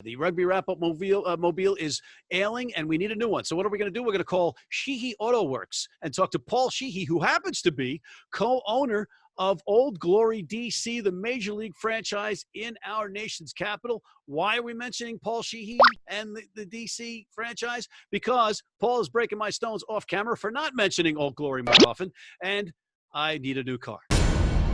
The Rugby Wrap-Up mobile is ailing, and we need a new one. So what are we going to do? We're going to call Sheehy Auto Works and talk to Paul Sheehy, who happens to be co-owner of Old Glory DC, the Major League franchise in our nation's capital. Why are we mentioning Paul Sheehy and the DC franchise? Because Paul is breaking my stones off camera for not mentioning Old Glory more often, and I need a new car.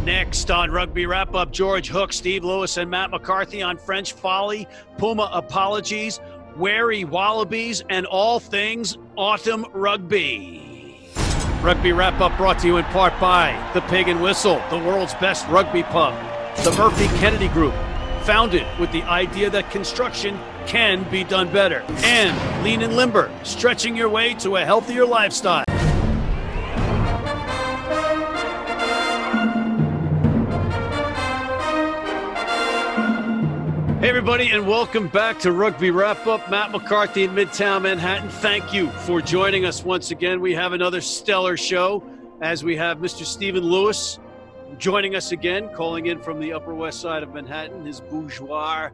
Next on Rugby Wrap-Up, George Hook, Steve Lewis, and Matt McCarthy on French Folly, Puma Apologies, Worry Wallabies, and all things Autumn Rugby. Rugby Wrap-Up brought to you in part by The Pig and Whistle, the world's best rugby pub. The Murphy Kennedy Group, founded with the idea that construction can be done better. And Lean and Limber, stretching your way to a healthier lifestyle. Hey everybody, and welcome back to Rugby Wrap-Up. Matt McCarthy in Midtown Manhattan. Thank you for joining us once again. We have another stellar show as we have Mr. Stephen Lewis joining us again, calling in from the Upper West Side of Manhattan, his bourgeois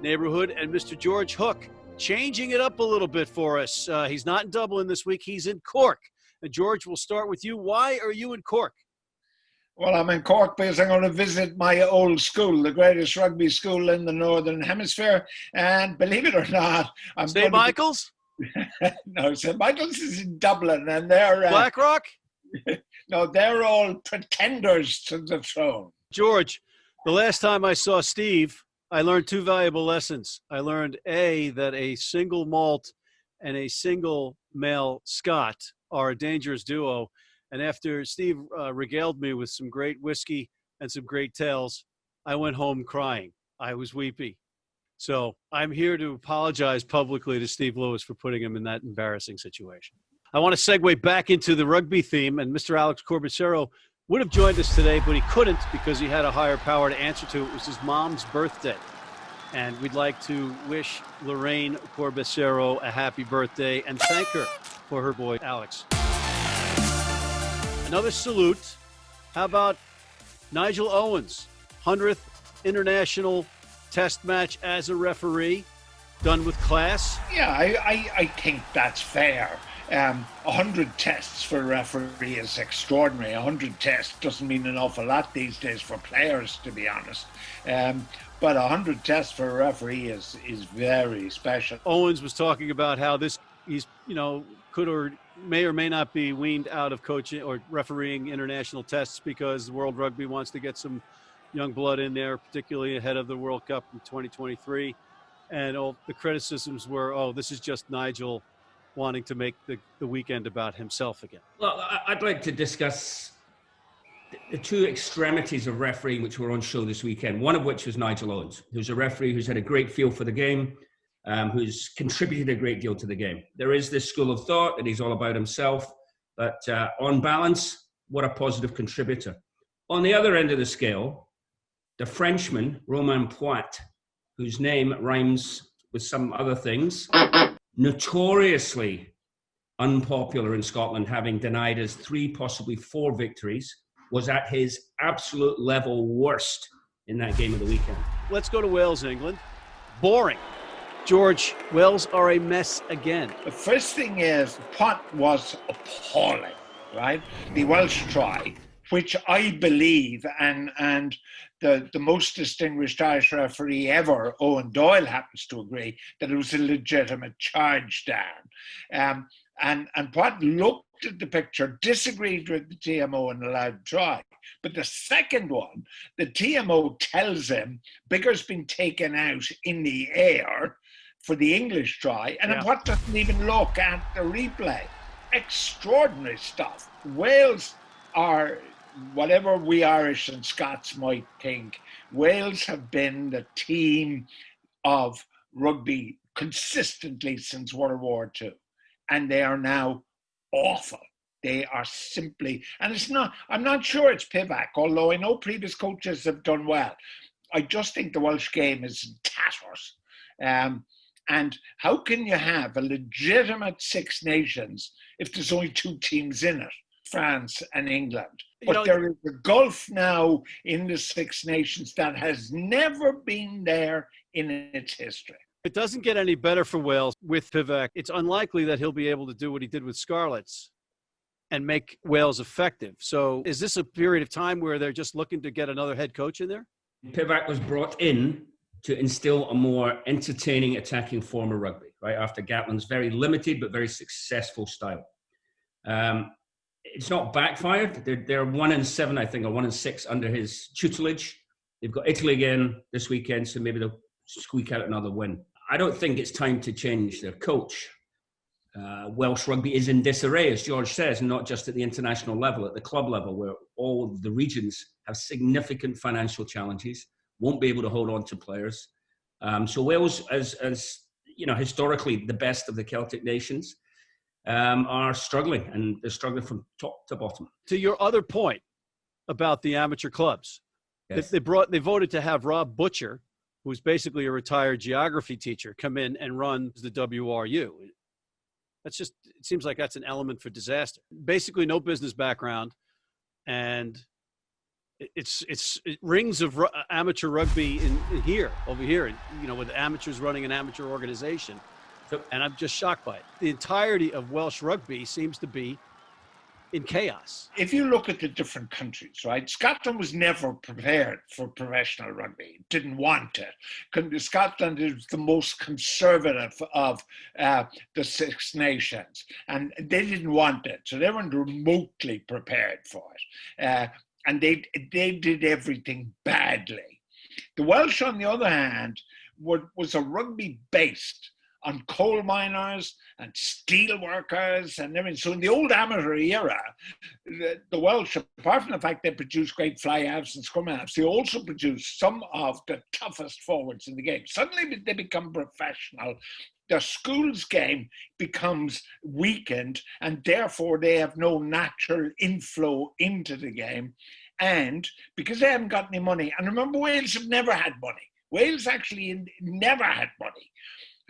neighborhood, and Mr. George Hook changing it up a little bit for us. He's not in Dublin this week. He's in Cork. And George, we'll start with you. Why are you in Cork? Well, I'm in Cork because I'm going to visit my old school, the greatest rugby school in the Northern Hemisphere. And believe it or not, I'm St. Michael's? No, St. Michael's is in Dublin, and they're Blackrock? No, they're all pretenders to the throne. George, the last time I saw Steve, I learned two valuable lessons. I learned, A, that a single malt and a single male Scot are a dangerous duo. And after Steve regaled me with some great whiskey and some great tales, I went home crying. I was weepy. So I'm here to apologize publicly to Steve Lewis for putting him in that embarrassing situation. I want to segue back into the rugby theme, and Mr. Alex Corbicero would have joined us today, but he couldn't because he had a higher power to answer to. It was his mom's birthday. And we'd like to wish Lorraine Corbicero a happy birthday and thank her for her boy, Alex. Another salute. How about Nigel Owens, 100th International Test match as a referee, done with class? Yeah, I think that's fair. 100 tests for a referee is extraordinary. 100 tests doesn't mean an awful lot these days for players, to be honest. But 100 tests for a referee is very special. Owens was talking about how he's could or may not be weaned out of coaching or refereeing international tests because World Rugby wants to get some young blood in there, particularly ahead of the World Cup in 2023. And all the criticisms were, this is just Nigel wanting to make the weekend about himself again. Well, I'd like to discuss the two extremities of refereeing which were on show this weekend, one of which was Nigel Owens, who's a referee who's had a great feel for the game, who's contributed a great deal to the game. There is this school of thought that he's all about himself, but on balance, what a positive contributor. On the other end of the scale, the Frenchman, Romain Poit, whose name rhymes with some other things, notoriously unpopular in Scotland, having denied us 3, possibly 4 victories, was at his absolute level worst in that game of the weekend. Let's go to Wales, England. Boring. George, Wales are a mess again. The first thing is, Pot was appalling, right? The Welsh try, which I believe, and the most distinguished Irish referee ever, Owen Doyle, happens to agree, that it was a legitimate charge down. And Pot looked at the picture, disagreed with the TMO and allowed try. But the second one, the TMO tells him Bigger's been taken out in the air for the English try, and Pot doesn't even look at the replay. Extraordinary stuff. Wales are, whatever we Irish and Scots might think, Wales have been the team of rugby consistently since World War II. And they are now awful. They are simply, and it's not, I'm not sure it's Pivac, although I know previous coaches have done well. I just think the Welsh game is in tatters. And how can you have a legitimate Six Nations if there's only 2 teams in it, France and England? But there is a gulf now in the Six Nations that has never been there in its history. It doesn't get any better for Wales with Pivac. It's unlikely that he'll be able to do what he did with Scarlets and make Wales effective. So is this a period of time where they're just looking to get another head coach in there? Pivac was brought in to instill a more entertaining attacking form of rugby, right, after Gatland's very limited but very successful style. It's not backfired. They're 1-7, I think, or 1-6 under his tutelage. They've got Italy again this weekend, so maybe they'll squeak out another win. I don't think it's time to change their coach. Welsh rugby is in disarray, as George says, not just at the international level, at the club level, where all of the regions have significant financial challenges, won't be able to hold on to players. So Wales, as you know, historically the best of the Celtic nations, are struggling, and they're struggling from top to bottom. To your other point about the amateur clubs, yes. they voted to have Rob Butcher, who's basically a retired geography teacher, come in and run the WRU. That's just, it seems like that's an element for disaster. Basically no business background, and it rings of amateur rugby over here, you know, with amateurs running an amateur organization. And I'm just shocked by it. The entirety of Welsh rugby seems to be in chaos. If you look at the different countries, right, Scotland was never prepared for professional rugby. It didn't want it. Scotland is the most conservative of the Six Nations, and they didn't want it. So they weren't remotely prepared for it. And they did everything badly. The Welsh, on the other hand, was a rugby based on coal miners and steel workers and everything. So in the old amateur era, the Welsh, apart from the fact they produced great fly halves and scrum halves, they also produced some of the toughest forwards in the game. Suddenly they become professional. Their schools game becomes weakened, and therefore they have no natural inflow into the game. And because they haven't got any money, and remember, Wales have never had money. Wales actually never had money.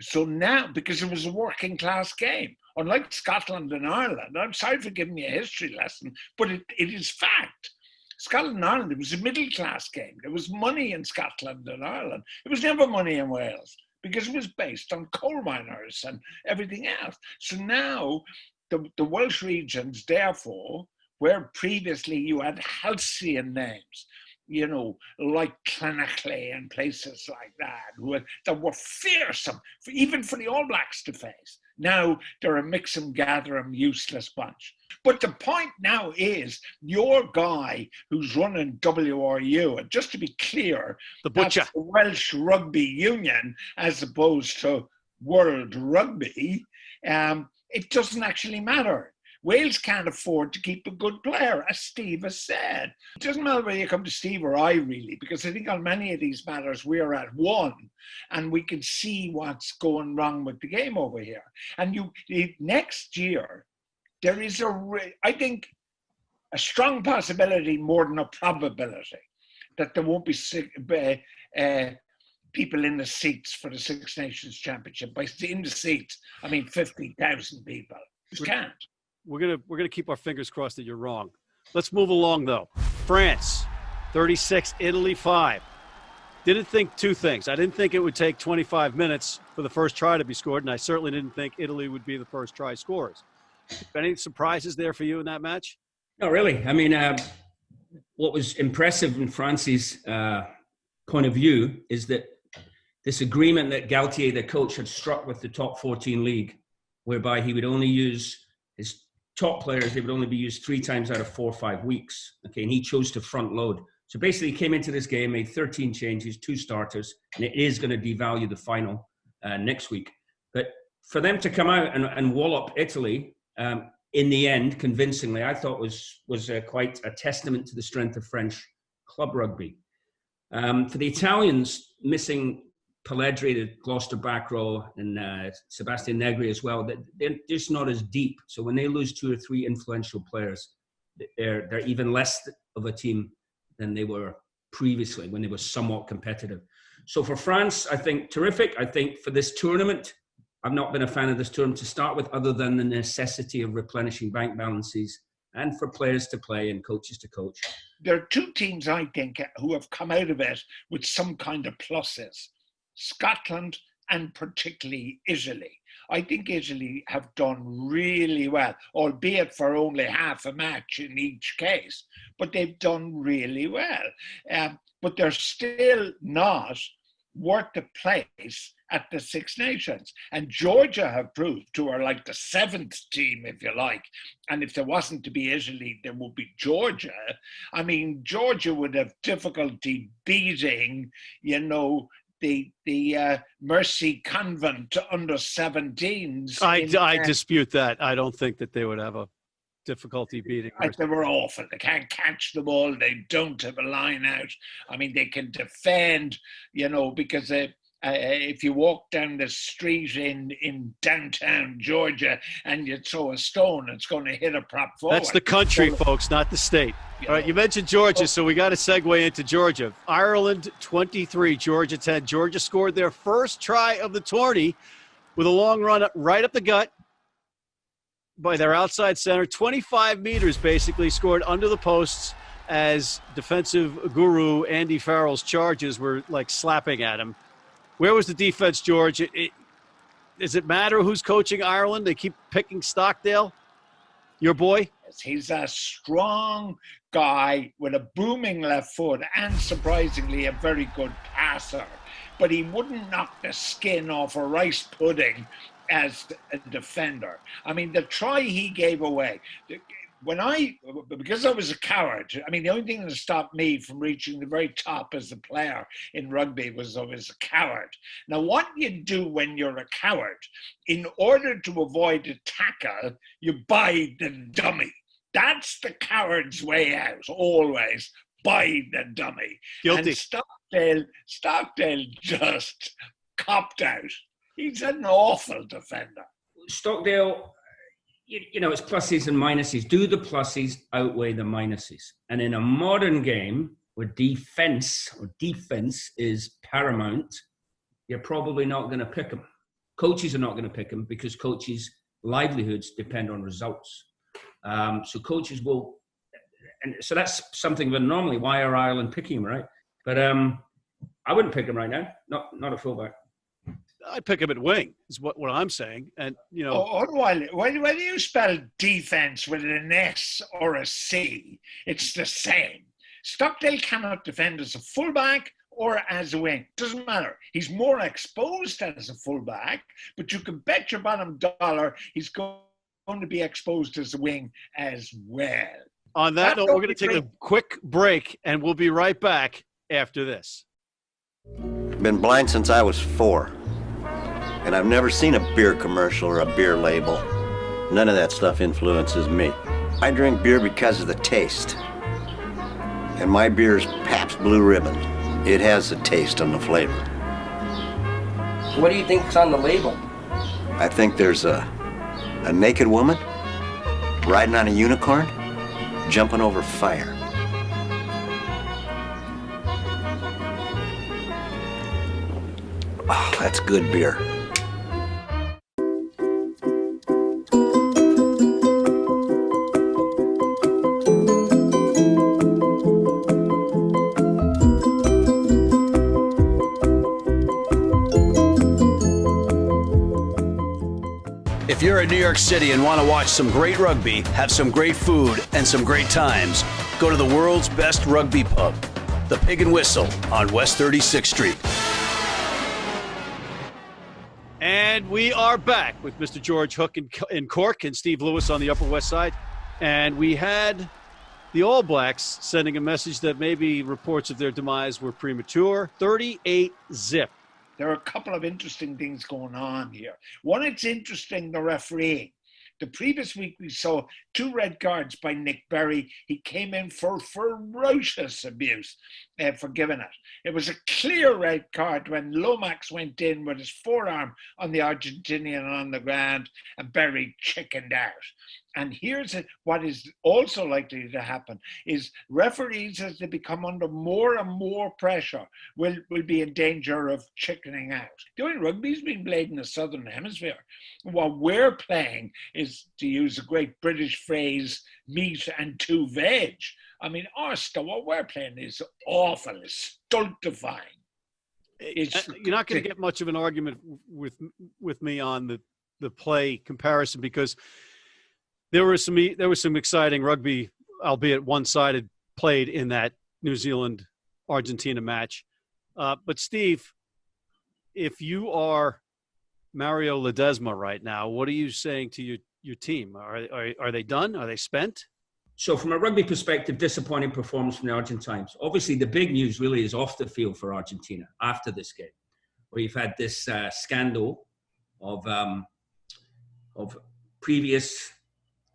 So now, because it was a working class game, unlike Scotland and Ireland, I'm sorry for giving you a history lesson, but it is fact. Scotland and Ireland, it was a middle class game. There was money in Scotland and Ireland. It was never money in Wales because it was based on coal miners and everything else. So now the Welsh regions, therefore, where previously you had halcyon names, you know, like Clonacley and places like that were fearsome, even for the All Blacks to face. Now they're a mix and gather 'em useless bunch. But the point now is your guy who's running WRU, and just to be clear, the Butcher, that's the Welsh Rugby Union as opposed to World Rugby. It doesn't actually matter. Wales can't afford to keep a good player, as Steve has said. It doesn't matter whether you come to Steve or I, really, because I think on many of these matters we're at one, and we can see what's going wrong with the game over here. And next year, there is I think, a strong possibility more than a probability that there won't be people in the seats for the Six Nations Championship. By in the seats, I mean 50,000 people. You can't. We're gonna keep our fingers crossed that you're wrong. Let's move along, though. France, 36, Italy 5. Didn't think two things. I didn't think it would take 25 minutes for the first try to be scored, and I certainly didn't think Italy would be the first try scorers. Any surprises there for you in that match? Not really. I mean, what was impressive in France's point of view is that this agreement that Galtier, the coach, had struck with the top 14 league, whereby he would only use his top players, they would only be used 3 times out of 4 or 5 weeks. Okay, and he chose to front load. So basically, he came into this game, made 13 changes, 2 starters, and it is going to devalue the final next week. But for them to come out and wallop Italy in the end, convincingly, I thought was quite a testament to the strength of French club rugby. For the Italians, missing Pelledri, the Gloucester back row, and Sebastian Negri as well, they're just not as deep. So when they lose 2 or 3 influential players, they're even less of a team than they were previously when they were somewhat competitive. So for France, I think terrific. I think for this tournament, I've not been a fan of this tournament to start with, other than the necessity of replenishing bank balances and for players to play and coaches to coach. There are 2 teams, I think, who have come out of it with some kind of pluses. Scotland and particularly Italy. I think Italy have done really well, albeit for only half a match in each case, but they've done really well. But they're still not worth the place at the Six Nations. And Georgia have proved to are like the seventh team, if you like. And if there wasn't to be Italy, there would be Georgia. I mean, Georgia would have difficulty beating, the Mercy Convent under 17s. I dispute that. I don't think that they would have a difficulty beating. They were awful. They can't catch the ball. They don't have a line out. I mean, they can defend, because if you walk down the street in downtown Georgia and you throw a stone, it's going to hit a prop forward. That's the country, folks, not the state. All right, you mentioned Georgia, so we got to segue into Georgia. Ireland 23, Georgia 10. Georgia scored their first try of the tourney with a long run right up the gut by their outside center. 25 meters basically scored under the posts as defensive guru Andy Farrell's charges were like slapping at him. Where was the defense, George? Does it matter who's coaching Ireland? They keep picking Stockdale, your boy? He's a strong guy with a booming left foot and, surprisingly, a very good passer. But he wouldn't knock the skin off a rice pudding as a defender. I mean, the try he gave away, because I was a coward, I mean, the only thing that stopped me from reaching the very top as a player in rugby was I was a coward. Now, what you do when you're a coward, in order to avoid a tackle, you buy the dummy. That's the coward's way out, always. Buy the dummy. Guilty. And Stockdale just copped out. He's an awful defender. Stockdale, it's pluses and minuses. Do the pluses outweigh the minuses? And in a modern game where defense is paramount, you're probably not going to pick him. Coaches are not going to pick him because coaches' livelihoods depend on results. So coaches will, and so that's something of an anomaly. Why are Ireland picking him, right? But I wouldn't pick him right now. Not a fullback. I'd pick him at wing, is what I'm saying. And, why do you spell defense with an S or a C? It's the same. Stockdale cannot defend as a fullback or as a wing. Doesn't matter. He's more exposed as a fullback, but you can bet your bottom dollar he's going to be exposed as a wing as well. On that note, we're going to take a quick break, and we'll be right back after this. Been blind since I was 4. And I've never seen a beer commercial or a beer label. None of that stuff influences me. I drink beer because of the taste. And my beer is Pabst Blue Ribbon. It has the taste and the flavor. What do you think's on the label? I think there's a naked woman riding on a unicorn, jumping over fire. Oh, that's good beer. If you're in New York City and want to watch some great rugby, have some great food, and some great times, go to the world's best rugby pub, the Pig and Whistle on West 36th Street. And we are back with Mr. George Hook in Cork and Steve Lewis on the Upper West Side. And we had the All Blacks sending a message that maybe reports of their demise were premature. 38-zip. There are a couple of interesting things going on here. One, it's interesting, the refereeing. The previous week, we saw 2 red cards by Nick Berry. He came in for ferocious abuse for giving it. It was a clear red card when Lomax went in with his forearm on the Argentinian on the ground and Berry chickened out. And here's what is also likely to happen is referees, as they become under more and more pressure, will be in danger of chickening out. The only rugby's been played in the Southern Hemisphere. What we're playing is, to use a great British phrase, meat and 2 veg. I mean, what we're playing is awful, it's stultifying. You're not going to get much of an argument with me on the play comparison, because there was some exciting rugby, albeit one-sided, played in that New Zealand-Argentina match. But Steve, if you are Mario Ledesma right now, what are you saying to your team? Are they done? Are they spent? So from a rugby perspective, disappointing performance from the Argentines. Obviously, the big news really is off the field for Argentina after this game, where you've had this scandal of previous,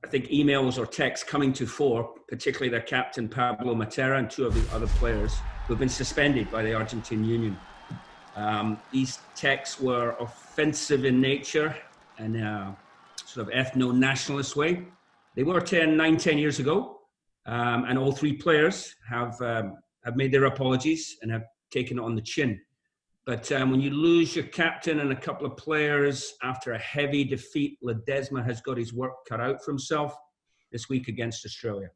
I think, emails or texts coming to fore, particularly their captain Pablo Matera and two of the other players who have been suspended by the Argentine Union. These texts were offensive in nature and sort of ethno-nationalist way. They were 9-10 years ago, and all three players have made their apologies and have taken it on the chin. But when you lose your captain and a couple of players after a heavy defeat, Ledesma has got his work cut out for himself this week against Australia.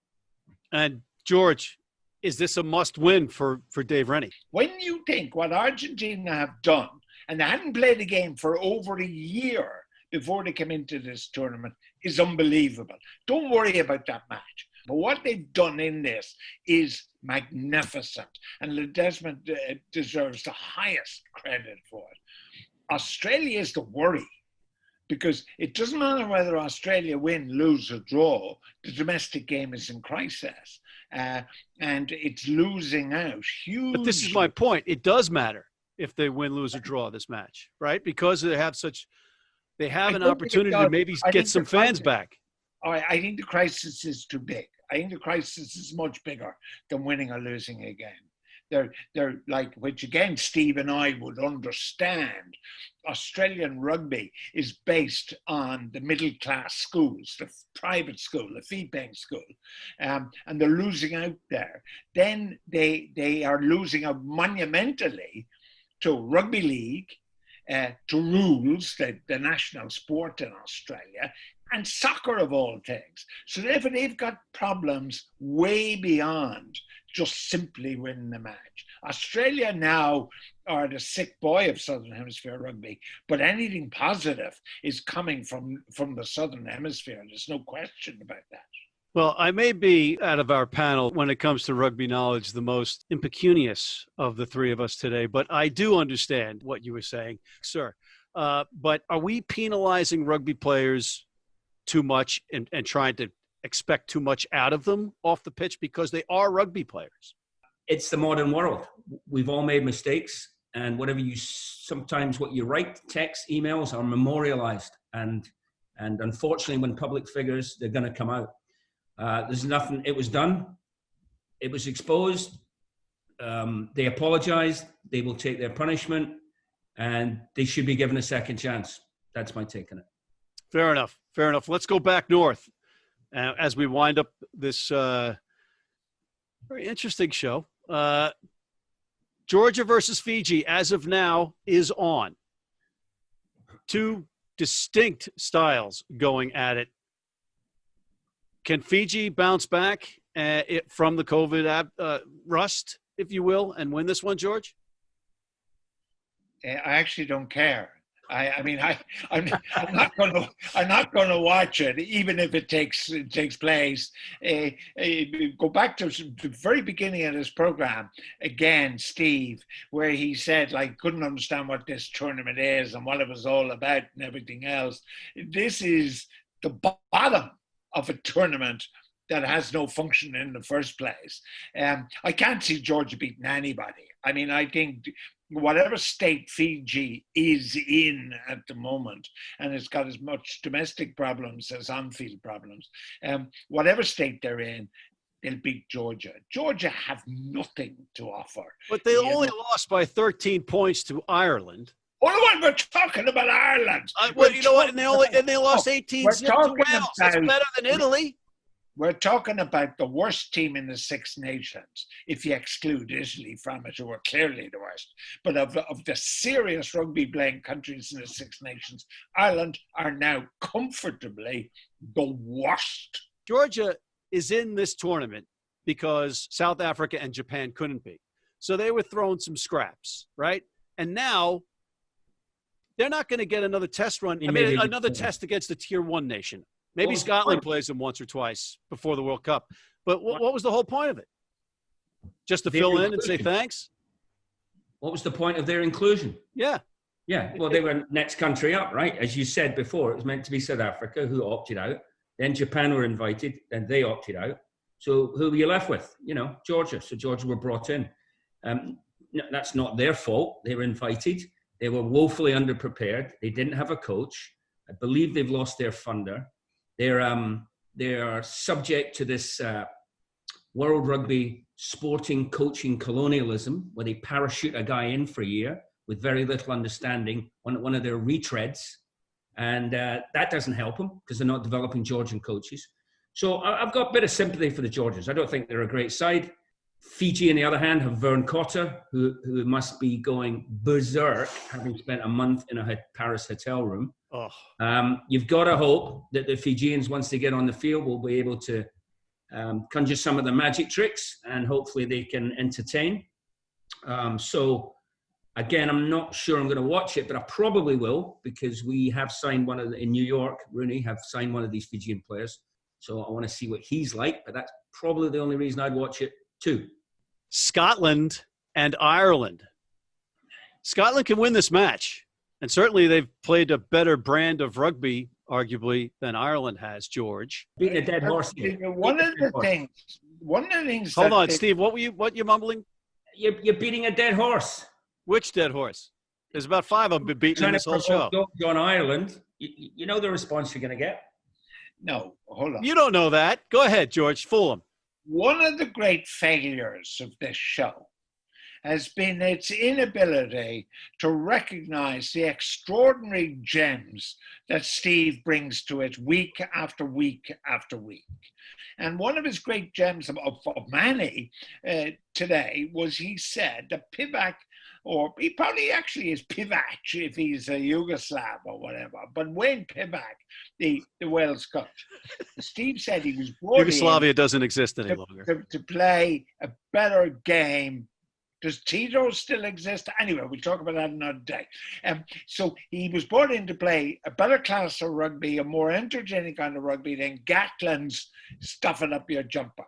And George, is this a must-win for Dave Rennie? When you think what Argentina have done, and they hadn't played a game for over a year before they came into this tournament, is unbelievable. Don't worry about that match. But what they've done in this is magnificent. And Ledesma deserves the highest credit for it. Australia is the worry, because it doesn't matter whether Australia win, lose or draw. The domestic game is in crisis. And it's losing out huge. But this is my point. It does matter if they win, lose or draw this match, right? Because they have an opportunity to maybe get some fans back. I think the crisis is too big. I think the crisis is much bigger than winning or losing a game. They're like, which again, Steve and I would understand. Australian rugby is based on the middle class schools, the private school, the fee-paying school, and they're losing out there. Then they are losing out monumentally to rugby league, to rules, the national sport in Australia, and soccer of all things. So therefore they've got problems way beyond just simply winning the match. Australia now are the sick boy of Southern Hemisphere rugby, but anything positive is coming from the Southern Hemisphere. There's no question about that. Well, I may be, out of our panel, when it comes to rugby knowledge, the most impecunious of the three of us today, but I do understand what you were saying, sir. But are we penalizing rugby players too much and trying to expect too much out of them off the pitch because they are rugby players? It's the modern world. We've all made mistakes, and sometimes what you write, text, emails are memorialized, and unfortunately when public figures, they're going to come out. There's nothing. It was done. It was exposed. They apologized. They will take their punishment, and they should be given a second chance. That's my take on it. Fair enough. Fair enough. Let's go back north as we wind up this very interesting show. Georgia versus Fiji, as of now, is on. Two distinct styles going at it. Can Fiji bounce back from the COVID rust, if you will, and win this one, George? I actually don't care. I'm not going to watch it, even if it takes place. Go back to the very beginning of this program again, Steve, where he said couldn't understand what this tournament is and what it was all about and everything else. This is the bottom of a tournament that has no function in the first place. I can't see Georgia beating anybody. I mean, I think whatever state Fiji is in at the moment, and it's got as much domestic problems as on-field problems, whatever state they're in, they'll beat Georgia. Georgia have nothing to offer. But they only lost by 13 points to Ireland. Oh, we're talking about Ireland. Well, you know what? And they lost 18 to Wales. That's better than Italy. We're talking about the worst team in the Six Nations, if you exclude Italy from it, who are clearly the worst. But of the serious rugby-playing countries in the Six Nations, Ireland are now comfortably the worst. Georgia is in this tournament because South Africa and Japan couldn't be. So they were throwing some scraps, right? And now they're not going to get another test run. I mean, another test against a tier 1 nation. Maybe Scotland plays them once or twice before the World Cup. But what was the whole point of it? Just to fill in and say thanks? What was the point of their inclusion? Yeah. Yeah, well, they were next country up, right? As you said before, it was meant to be South Africa, who opted out. Then Japan were invited, and they opted out. So who were you left with? Georgia. So Georgia were brought in. That's not their fault. They were invited. They were woefully underprepared. They didn't have a coach. I believe they've lost their funder. They are subject to this World Rugby sporting coaching colonialism, where they parachute a guy in for a year with very little understanding on one of their retreads. And that doesn't help them because they're not developing Georgian coaches. So I've got a bit of sympathy for the Georgians. I don't think they're a great side. Fiji, on the other hand, have Vern Cotter, who must be going berserk, having spent a month in a Paris hotel room. Oh. You've got to hope that the Fijians, once they get on the field, will be able to conjure some of the magic tricks, and hopefully they can entertain. So, again, I'm not sure I'm going to watch it, but I probably will, because we have signed in New York, Rooney have signed one of these Fijian players. So I want to see what he's like, but that's probably the only reason I'd watch it too. Scotland and Ireland. Scotland can win this match, and certainly they've played a better brand of rugby, arguably, than Ireland has, George. Beating a dead horse. One of the things. Hold on, Steve. What you mumbling? You're beating a dead horse. Which dead horse? There's about 5 of them been beaten in this whole show. On Ireland, you know the response you're going to get. No, hold on. You don't know that. Go ahead, George. Fool them. One of the great failures of this show has been its inability to recognize the extraordinary gems that Steve brings to it week after week after week. And one of his great gems of many today was he said that Pivac, or he probably actually is Pivac if he's a Yugoslav or whatever, but Wayne Pivac, the Welsh coach, Steve said he was brought Yugoslavia doesn't exist any longer. To play a better game. Does Tito still exist? Anyway, we'll talk about that another day. So he was brought in to play a better class of rugby, a more entertaining kind of rugby than Gatland's stuffing up your jumper.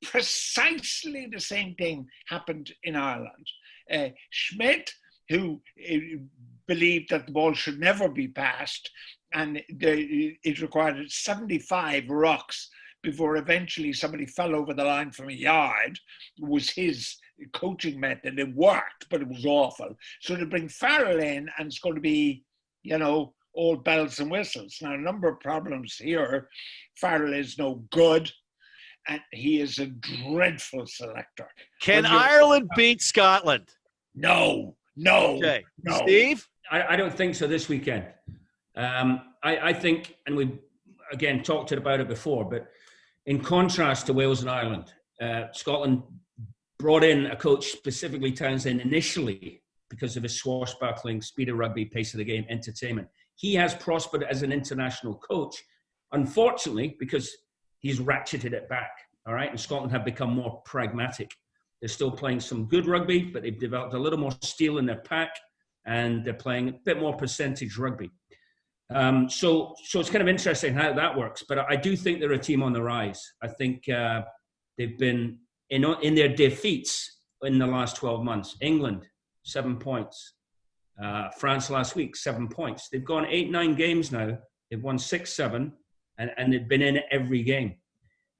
Precisely the same thing happened in Ireland. Schmidt, who believed that the ball should never be passed, and it required 75 rocks before eventually somebody fell over the line from a yard, was his coaching method. It worked, but it was awful. So to bring Farrell in, and it's going to be, all bells and whistles. Now, a number of problems here. Farrell is no good, and he is a dreadful selector. Can Ireland beat Scotland? No. Okay. No. Steve? I don't think so this weekend. I think, and we again talked about it before, but in contrast to Wales and Ireland, Scotland brought in a coach, specifically Townsend, initially because of his swashbuckling, speed of rugby, pace of the game, entertainment. He has prospered as an international coach, unfortunately, because he's ratcheted it back, all right? And Scotland have become more pragmatic. They're still playing some good rugby, but they've developed a little more steel in their pack, and they're playing a bit more percentage rugby. So it's kind of interesting how that works. But I do think they're a team on the rise. I think they've been in their defeats in the last 12 months. England, 7 points. France last week, 7 points. They've gone 8-9 games now. They've won 6-7, and they've been in every game.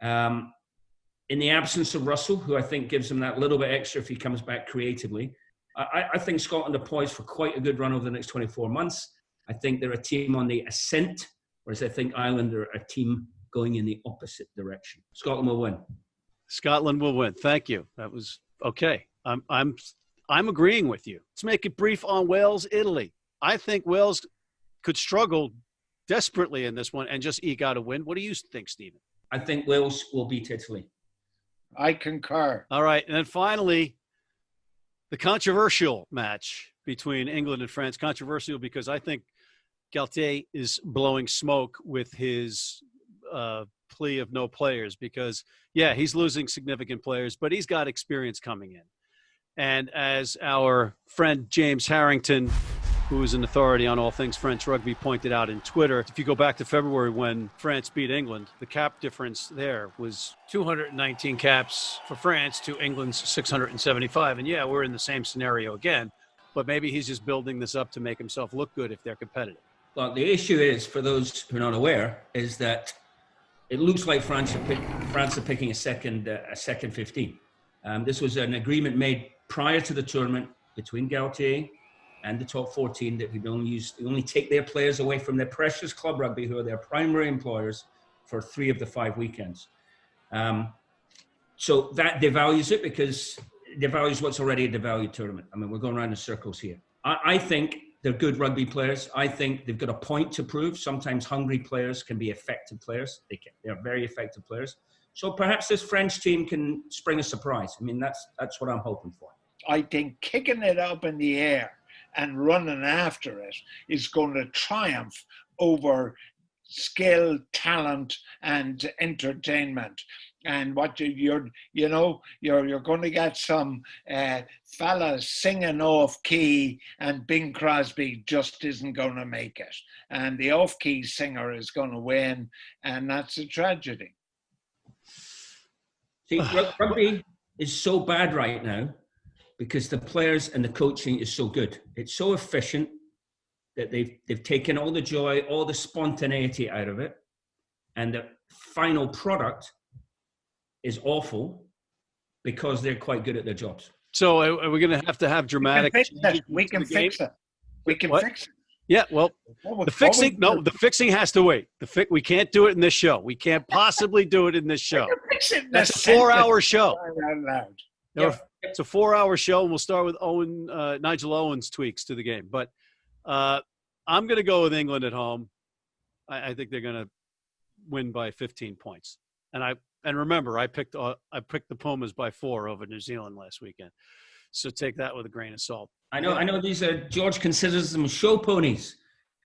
In the absence of Russell, who I think gives them that little bit extra if he comes back creatively, I think Scotland are poised for quite a good run over the next 24 months. I think they're a team on the ascent, whereas I think Ireland are a team going in the opposite direction. Scotland will win. Scotland will win. Thank you. That was okay. I'm agreeing with you. Let's make it brief on Wales, Italy. I think Wales could struggle desperately in this one and just eke out a win. What do you think, Stephen? I think Wales will beat Italy. I concur. All right. And then finally, the controversial match between England and France. Controversial because I think Galtier is blowing smoke with his plea of no players because, yeah, he's losing significant players, but he's got experience coming in. And as our friend James Harrington, who is an authority on all things French rugby, pointed out in Twitter, if you go back to February when France beat England, the cap difference there was 219 caps for France to England's 675. And yeah, we're in the same scenario again, but maybe he's just building this up to make himself look good if they're competitive. Well, the issue is, for those who are not aware, is that it looks like France are picking a second 15. This was an agreement made prior to the tournament between Galtier and the top 14 that he'd only take their players away from their precious club rugby, who are their primary employers, for 3 of the 5 weekends. So that devalues it, because it devalues what's already a devalued tournament. I mean, we're going around in circles here. I think they're good rugby players. I think they've got a point to prove. Sometimes hungry players can be effective players. They're very effective players. So perhaps this French team can spring a surprise. I mean, that's what I'm hoping for. I think kicking it up in the air and running after it is going to triumph over skill, talent, and entertainment. And what you're going to get some fellas singing off key, and Bing Crosby just isn't going to make it. And the off key singer is going to win, and that's a tragedy. See, rugby is so bad right now because the players and the coaching is so good. It's so efficient that they've taken all the joy, all the spontaneity out of it, and the final product is awful because they're quite good at their jobs. So are we going to have dramatic? We can fix it. We can fix it. Yeah, well, the fixing has to wait. We can't do it in this show. We can't possibly do it in this show. That's a 4-hour show. It's a 4-hour show, and we'll start with Nigel Owen's tweaks to the game. But I'm going to go with England at home. I think they're going to win by 15 points. And remember, I picked the Pumas by 4 over New Zealand last weekend. So take that with a grain of salt. I know these are, George considers them show ponies,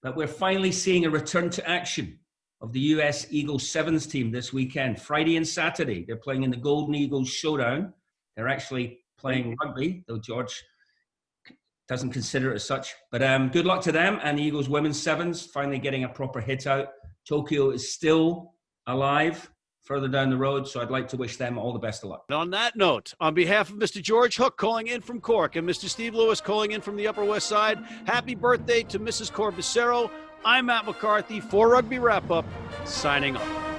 but we're finally seeing a return to action of the US Eagles Sevens team this weekend. Friday and Saturday, they're playing in the Golden Eagles Showdown. They're actually playing rugby, though George doesn't consider it as such. But good luck to them and the Eagles Women's Sevens, finally getting a proper hit out. Tokyo is still alive further down the road, so I'd like to wish them all the best of luck. And on that note, on behalf of Mr. George Hook calling in from Cork and Mr. Steve Lewis calling in from the Upper West Side, happy birthday to Mrs. Corbicero. I'm Matt McCarthy for Rugby Wrap Up, signing off.